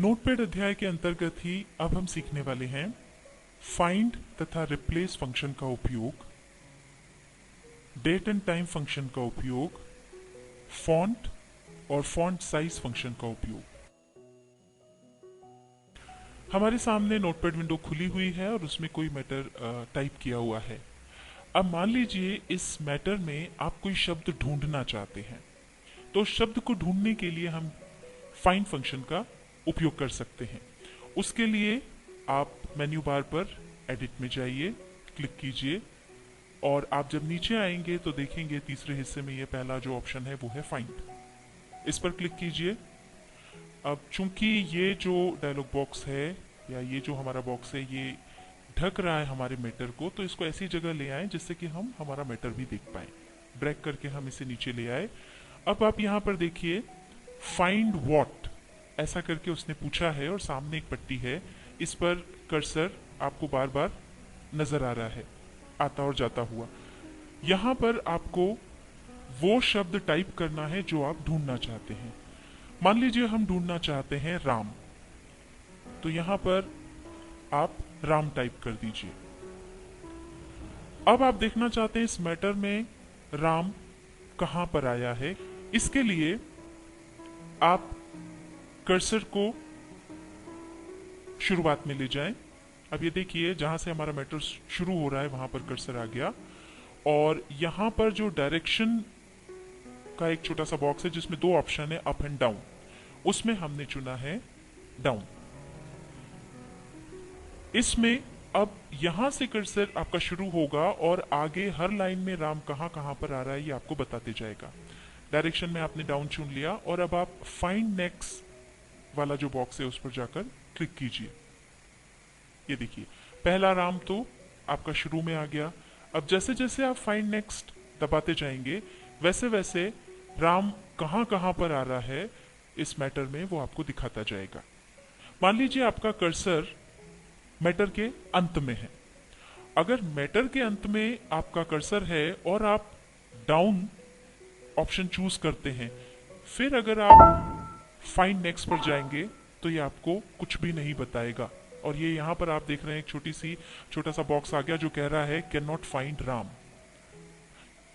Notepad अध्याय के अंतर्गत ही अब हम सीखने वाले हैं फाइंड तथा रिप्लेस फंक्शन का उपयोग, डेट एंड टाइम फंक्शन का उपयोग, फॉन्ट और फॉन्ट साइज फंक्शन का उपयोग। हमारे सामने नोटपैड विंडो खुली हुई है और उसमें कोई मैटर टाइप किया हुआ है। अब मान लीजिए इस मैटर में आप कोई शब्द ढूंढना चाहते हैं, तो शब्द को ढूंढने के लिए हम फाइंड फंक्शन का उपयोग कर सकते हैं। उसके लिए आप मेन्यू बार पर एडिट में जाइए, क्लिक कीजिए और आप जब नीचे आएंगे तो देखेंगे तीसरे हिस्से में ये पहला जो ऑप्शन है वो है फाइंड। इस पर क्लिक कीजिए। अब चूंकि ये जो डायलॉग बॉक्स है या ये जो हमारा बॉक्स है ये ढक रहा है हमारे मैटर को, तो इसको ऐसी जगह ले आए जिससे कि हम हमारा मैटर भी देख पाए। ड्रैग करके हम इसे नीचे ले आए। अब आप यहाँ पर देखिए फाइंड व्हाट ऐसा करके उसने पूछा है और सामने एक पट्टी है, इस पर कर्सर आपको बार बार नजर आ रहा है आता और जाता हुआ। यहाँ पर आपको वो शब्द टाइप करना है जो आप ढूंढना चाहते हैं। मान लीजिए हम ढूंढना चाहते हैं राम, तो यहाँ पर आप राम टाइप कर दीजिए। अब आप देखना चाहते हैं इस मैटर में राम कहां पर आया है। इसके लिए आप कर्सर को शुरुआत में ले जाएं। अब ये देखिए जहां से हमारा मैटर शुरू हो रहा है वहां पर कर्सर आ गया और यहां पर जो डायरेक्शन का एक छोटा सा बॉक्स है जिसमें दो ऑप्शन है अप एंड डाउन, उसमें हमने चुना है डाउन। इसमें अब यहां से कर्सर आपका शुरू होगा और आगे हर लाइन में राम कहां कहां पर आ रहा है ये आपको बताते जाएगा। डायरेक्शन में आपने डाउन चुन लिया और अब आप फाइंड नेक्स्ट वाला जो बॉक्स है उस पर जाकर क्लिक कीजिए। ये देखिए पहला राम तो आपका शुरू में आ गया। अब जैसे जैसे आप फाइंड नेक्स्ट दबाते जाएंगे वैसे वैसे राम कहां कहां पर आ रहा है इस मैटर में वो आपको दिखाता जाएगा। मान लीजिए आपका कर्सर मैटर के अंत में है। अगर मैटर के अंत में आपका कर्सर है और आप डाउन ऑप्शन चूज करते हैं, फिर अगर आप फाइंड नेक्स्ट पर जाएंगे तो ये आपको कुछ भी नहीं बताएगा। और ये यहाँ पर आप देख रहे हैं एक छोटा सा बॉक्स आ गया जो कह रहा है कैन नॉट फाइंड राम।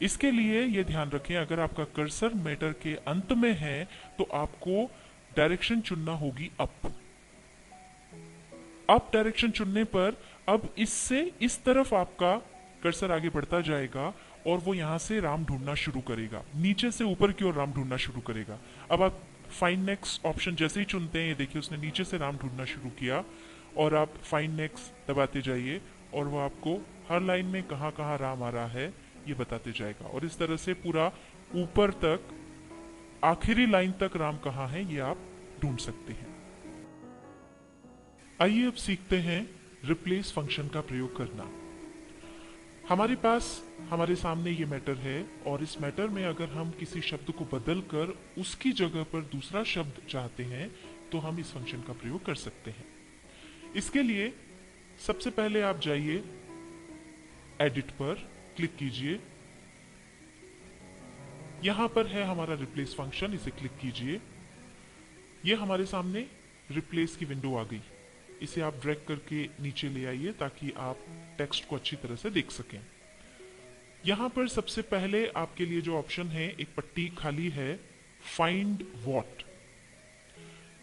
इसके लिए ये ध्यान रखें अगर आपका कर्सर मैटर के अंत में है तो आपको डायरेक्शन चुनना होगी अप। अप डायरेक्शन चुनने पर अब इससे इस तरफ आपका कर्सर आगे बढ़ता जाएगा और वो यहां से राम ढूंढना शुरू करेगा, नीचे से ऊपर की ओर राम ढूंढना शुरू करेगा। अब आप फाइंड नेक्स्ट ऑप्शन जैसे ही चुनते हैं, ये देखिए उसने नीचे से राम ढूंढना शुरू किया और आप फाइंड नेक्स्ट दबाते जाइए और वो आपको हर लाइन में कहां कहां राम आ रहा है ये बताते जाएगा। और इस तरह से पूरा ऊपर तक आखिरी लाइन तक राम कहां है ये आप ढूंढ सकते हैं। आइए अब सीखते हैं रिप्लेस फंक्शन का प्रयोग करना। हमारे पास हमारे सामने ये मैटर है और इस मैटर में अगर हम किसी शब्द को बदल कर उसकी जगह पर दूसरा शब्द चाहते हैं तो हम इस फंक्शन का प्रयोग कर सकते हैं। इसके लिए सबसे पहले आप जाइए एडिट पर क्लिक कीजिए। यहां पर है हमारा रिप्लेस फंक्शन, इसे क्लिक कीजिए। यह हमारे सामने रिप्लेस की विंडो आ गई। इसे आप ड्रैग करके नीचे ले आइए ताकि आप टेक्स्ट को अच्छी तरह से देख सकें। यहां पर सबसे पहले आपके लिए जो ऑप्शन है एक पट्टी खाली है फाइंड व्हाट।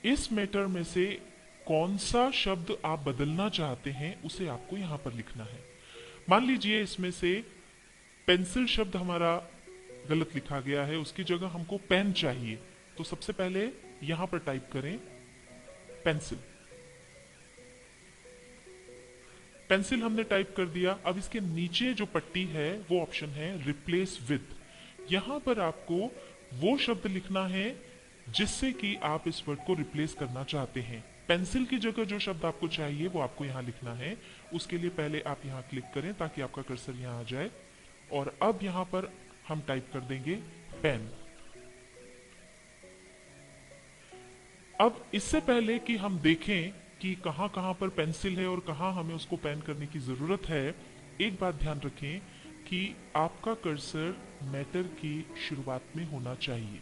इस मैटर में से कौन सा शब्द आप बदलना चाहते हैं उसे आपको यहां पर लिखना है। मान लीजिए इसमें से पेंसिल शब्द हमारा गलत लिखा गया है, उसकी जगह हमको पेन चाहिए, तो सबसे पहले यहां पर टाइप करें पेंसिल। पेंसिल हमने टाइप कर दिया। अब इसके नीचे जो पट्टी है वो ऑप्शन है रिप्लेस विद। यहां पर आपको वो शब्द लिखना है जिससे कि आप इस वर्ड को रिप्लेस करना चाहते हैं। पेंसिल की जगह जो शब्द आपको चाहिए वो आपको यहां लिखना है। उसके लिए पहले आप यहां क्लिक करें ताकि आपका कर्सर यहां आ जाए और अब यहां पर हम टाइप कर देंगे पेन। अब इससे पहले कि हम देखें कि कहां कहां पर पेंसिल है और कहां हमें उसको पेन करने की जरूरत है, एक बात ध्यान रखें कि आपका कर्सर मैटर की शुरुआत में होना चाहिए।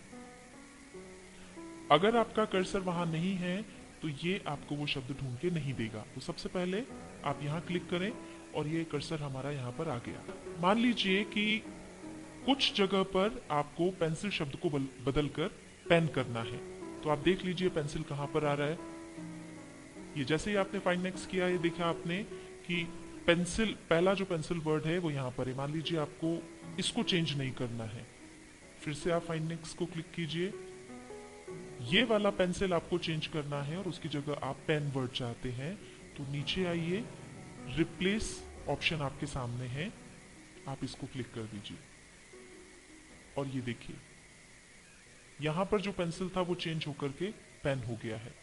अगर आपका कर्सर वहां नहीं है तो ये आपको वो शब्द ढूंढ के नहीं देगा। तो सबसे पहले आप यहाँ क्लिक करें और ये कर्सर हमारा यहाँ पर आ गया। मान लीजिए कि कुछ जगह पर आपको पेंसिल शब्द को बदल कर पेन करना है, तो आप देख लीजिए पेंसिल कहाँ पर आ रहा है। ये जैसे ही आपने फाइंड नेक्स्ट किया, ये देखा आपने कि पेंसिल, पहला जो पेंसिल वर्ड है वो यहाँ पर है। मान लीजिए आपको इसको चेंज नहीं करना है, फिर से आप फाइंड नेक्स्ट को क्लिक कीजिए। ये वाला पेंसिल आपको चेंज करना है और उसकी जगह आप पेन वर्ड चाहते हैं, तो नीचे आइए, रिप्लेस ऑप्शन आपके सामने है, आप इसको क्लिक कर दीजिए और ये देखिए यहां पर जो पेंसिल था वो चेंज होकर के पेन हो गया है।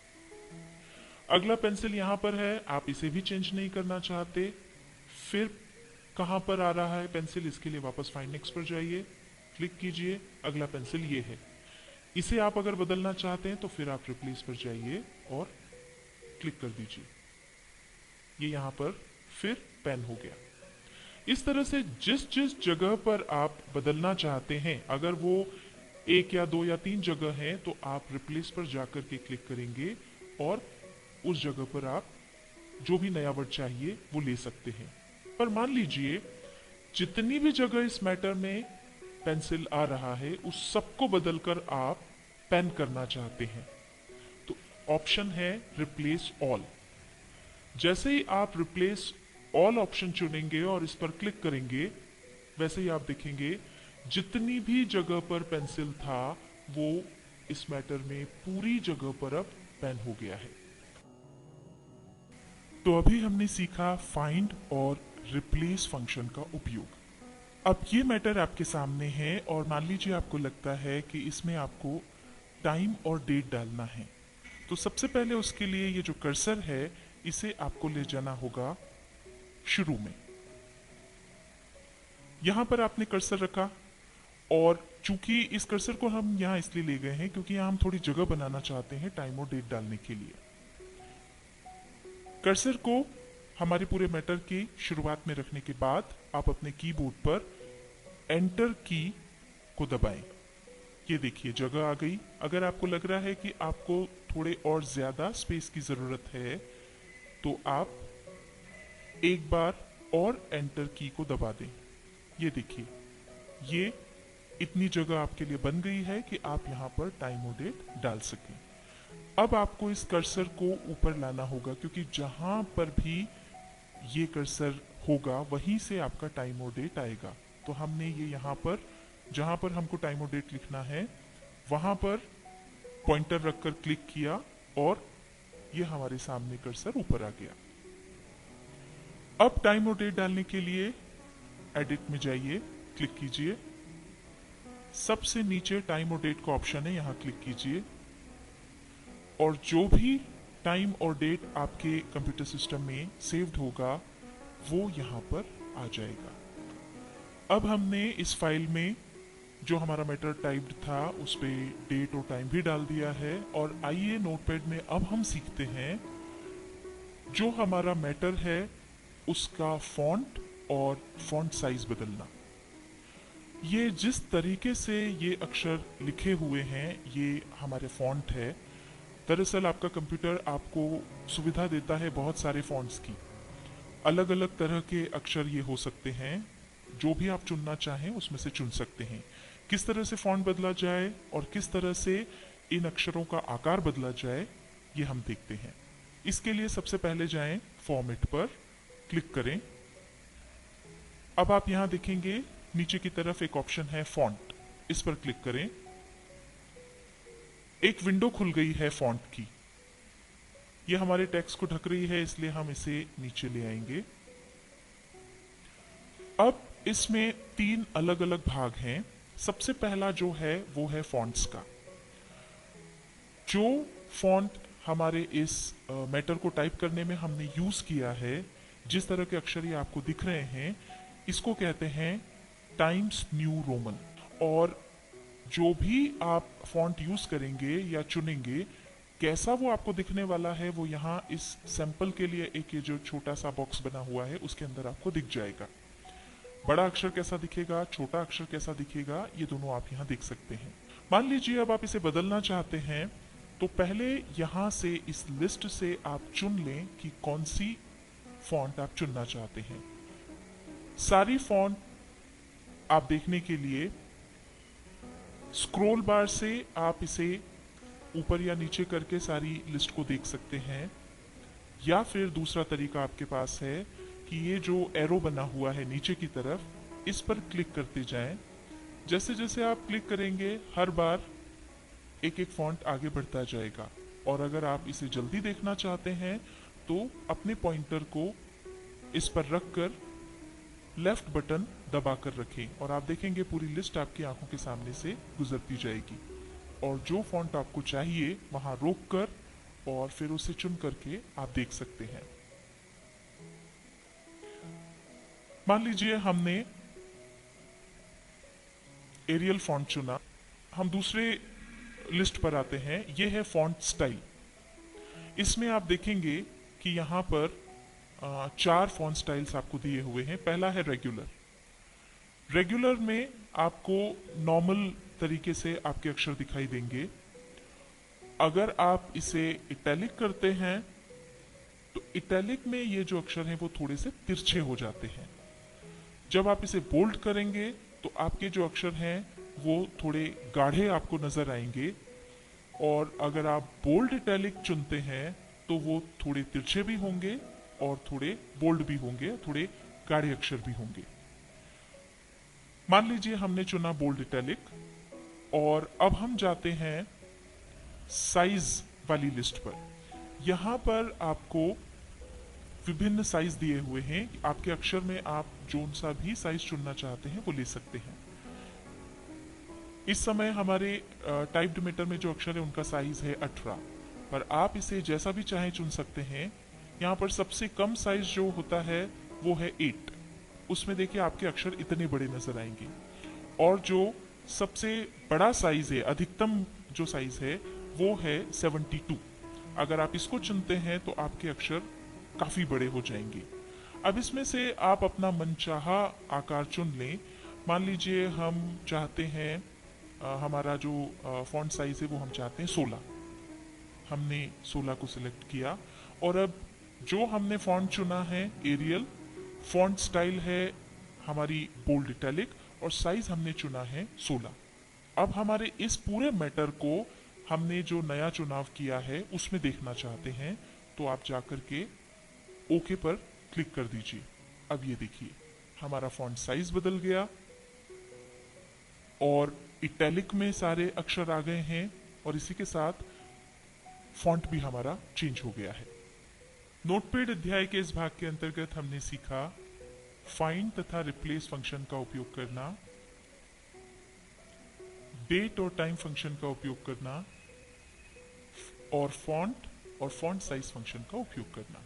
अगला पेंसिल यहां पर है, आप इसे भी चेंज नहीं करना चाहते, फिर कहां पर आ रहा है पेंसिल, इसके लिए वापस फाइंड नेक्स्ट पर जाइए, क्लिक कीजिए, अगला पेंसिल ये है। इसे आप अगर बदलना चाहते हैं तो फिर आप रिप्लेस पर जाइए और क्लिक कर दीजिए, ये यहां पर फिर पेन हो गया। इस तरह से जिस जिस जगह पर आप बदलना चाहते हैं, अगर वो एक या दो या तीन जगह है, तो आप रिप्लेस पर जाकर के क्लिक करेंगे और उस जगह पर आप जो भी नया वर्ड चाहिए वो ले सकते हैं। पर मान लीजिए जितनी भी जगह इस मैटर में पेंसिल आ रहा है उस सबको बदलकर आप पेन करना चाहते हैं, तो ऑप्शन है रिप्लेस ऑल। जैसे ही आप रिप्लेस ऑल ऑप्शन चुनेंगे और इस पर क्लिक करेंगे, वैसे ही आप देखेंगे जितनी भी जगह पर पेंसिल था वो इस मैटर में पूरी जगह पर अब पेन हो गया है। तो अभी हमने सीखा फाइंड और रिप्लेस फंक्शन का उपयोग। अब ये मैटर आपके सामने है और मान लीजिए आपको लगता है कि इसमें आपको टाइम और डेट डालना है, तो सबसे पहले उसके लिए ये जो कर्सर है इसे आपको ले जाना होगा शुरू में। यहां पर आपने कर्सर रखा और चूंकि इस कर्सर को हम यहां इसलिए ले गए हैं क्योंकि यहां हम थोड़ी जगह बनाना चाहते हैं टाइम और डेट डालने के लिए। कर्सर को हमारे पूरे मैटर की शुरुआत में रखने के बाद आप अपने कीबोर्ड पर एंटर की को दबाएं। ये देखिए जगह आ गई। अगर आपको लग रहा है कि आपको थोड़े और ज्यादा स्पेस की जरूरत है तो आप एक बार और एंटर की को दबा दें। ये देखिए ये इतनी जगह आपके लिए बन गई है कि आप यहाँ पर टाइम और डेट डाल सकें। अब आपको इस कर्सर को ऊपर लाना होगा क्योंकि जहां पर भी ये कर्सर होगा वहीं से आपका टाइम और डेट आएगा। तो हमने ये यहाँ पर जहां पर हमको टाइम और डेट लिखना है वहां पर पॉइंटर रखकर क्लिक किया और ये हमारे सामने कर्सर ऊपर आ गया। अब टाइम और डेट डालने के लिए एडिट में जाइए, क्लिक कीजिए, सबसे नीचे टाइम और डेट का ऑप्शन है, यहां क्लिक कीजिए और जो भी टाइम और डेट आपके कंप्यूटर सिस्टम में सेव्ड होगा वो यहां पर आ जाएगा। अब हमने इस फाइल में जो हमारा मैटर टाइप्ड था उस पे डेट और टाइम भी डाल दिया है और आइए नोटपैड में अब हम सीखते हैं जो हमारा मैटर है उसका फॉन्ट और फॉन्ट साइज बदलना। ये जिस तरीके से ये अक्षर लिखे हुए हैं ये हमारे फॉन्ट है। दरअसल आपका कंप्यूटर आपको सुविधा देता है बहुत सारे फॉन्ट्स की, अलग अलग तरह के अक्षर ये हो सकते हैं, जो भी आप चुनना चाहें उसमें से चुन सकते हैं। किस तरह से फॉन्ट बदला जाए और किस तरह से इन अक्षरों का आकार बदला जाए ये हम देखते हैं। इसके लिए सबसे पहले जाएं फॉर्मेट पर, क्लिक करें। अब आप यहां देखेंगे नीचे की तरफ एक ऑप्शन है फॉन्ट, इस पर क्लिक करें। एक विंडो खुल गई है फॉन्ट की। ये हमारे टेक्स्ट को ढक रही है इसलिए हम इसे नीचे ले आएंगे। अब इसमें तीन अलग अलग भाग हैं। सबसे पहला जो है वो है फॉन्ट्स का। जो फॉन्ट हमारे इस मैटर को टाइप करने में हमने यूज किया है, जिस तरह के अक्षर ये आपको दिख रहे हैं, इसको कहते हैं टाइम्स न्यू रोमन। और जो भी आप फॉन्ट यूज करेंगे या चुनेंगे, कैसा वो आपको दिखने वाला है वो यहाँ इस सैंपल के लिए एक ये जो छोटा सा बॉक्स बना हुआ है उसके अंदर आपको दिख जाएगा। बड़ा अक्षर कैसा दिखेगा, छोटा अक्षर कैसा दिखेगा, ये दोनों आप यहाँ देख सकते हैं। मान लीजिए अब आप इसे बदलना चाहते हैं तो पहले यहाँ से इस लिस्ट से आप चुन लें कि कौन सी फॉन्ट आप चुनना चाहते हैं। सारी फॉन्ट आप देखने के लिए स्क्रॉल बार से आप इसे ऊपर या नीचे करके सारी लिस्ट को देख सकते हैं, या फिर दूसरा तरीका आपके पास है कि ये जो एरो बना हुआ है नीचे की तरफ, इस पर क्लिक करते जाएं। जैसे जैसे आप क्लिक करेंगे हर बार एक एक फॉन्ट आगे बढ़ता जाएगा। और अगर आप इसे जल्दी देखना चाहते हैं तो अपने पॉइंटर को इस पर रखकर लेफ्ट बटन दबाकर रखें और आप देखेंगे पूरी लिस्ट आपकी आंखों के सामने से गुजरती जाएगी। और जो फॉन्ट आपको चाहिए वहां रोककर और फिर उसे चुन करके आप देख सकते हैं। मान लीजिए हमने एरियल फॉन्ट चुना। हम दूसरे लिस्ट पर आते हैं। यह है फॉन्ट स्टाइल। इसमें आप देखेंगे कि यहाँ पर 4 फॉन्ट स्टाइल्स आपको दिए हुए हैं। पहला है रेगुलर। रेगुलर में आपको नॉर्मल तरीके से आपके अक्षर दिखाई देंगे। अगर आप इसे इटैलिक करते हैं तो इटैलिक में ये जो अक्षर हैं वो थोड़े से तिरछे हो जाते हैं। जब आप इसे बोल्ड करेंगे तो आपके जो अक्षर हैं वो थोड़े गाढ़े आपको नजर आएंगे। और अगर आप बोल्ड इटैलिक चुनते हैं तो वो थोड़े तिरछे भी होंगे और थोड़े बोल्ड भी होंगे, थोड़े गाढ़े अक्षर भी होंगे। मान लीजिए हमने चुना बोल्ड इटैलिक और अब हम जाते हैं साइज वाली लिस्ट पर। यहां पर आपको विभिन्न साइज दिए हुए हैं। आपके अक्षर में आप जोन सा भी साइज चुनना चाहते हैं वो ले सकते हैं। इस समय हमारे टाइप्ड मीटर में जो अक्षर है उनका साइज है 18, पर आप इसे जैसा भी चाहे चुन सकते हैं। यहाँ पर सबसे कम साइज जो होता है वो है 8। उसमें देखिए आपके अक्षर इतने बड़े नजर आएंगे। और जो सबसे बड़ा साइज है, अधिकतम जो साइज है वो है 72। अगर आप इसको चुनते हैं तो आपके अक्षर काफी बड़े हो जाएंगे। अब इसमें से आप अपना मनचाहा आकार चुन लें। मान लीजिए हम चाहते हैं हमारा जो फॉन्ट साइज है वो हम चाहते हैं 16। हमने 16 को सिलेक्ट किया और अब जो हमने फॉन्ट चुना है एरियल, फॉन्ट स्टाइल है हमारी बोल्ड इटैलिक और साइज हमने चुना है 16। अब हमारे इस पूरे मैटर को हमने जो नया चुनाव किया है उसमें देखना चाहते हैं तो आप जाकर के ओके पर क्लिक कर दीजिए। अब ये देखिए हमारा फॉन्ट साइज बदल गया और इटैलिक में सारे अक्षर आ गए हैं और इसी के साथ फॉन्ट भी हमारा चेंज हो गया है। नोटपैड अध्याय के इस भाग के अंतर्गत हमने सीखा फाइंड तथा रिप्लेस फंक्शन का उपयोग करना, डेट और टाइम फंक्शन का उपयोग करना और फॉन्ट और फॉन्ट साइज फंक्शन का उपयोग करना।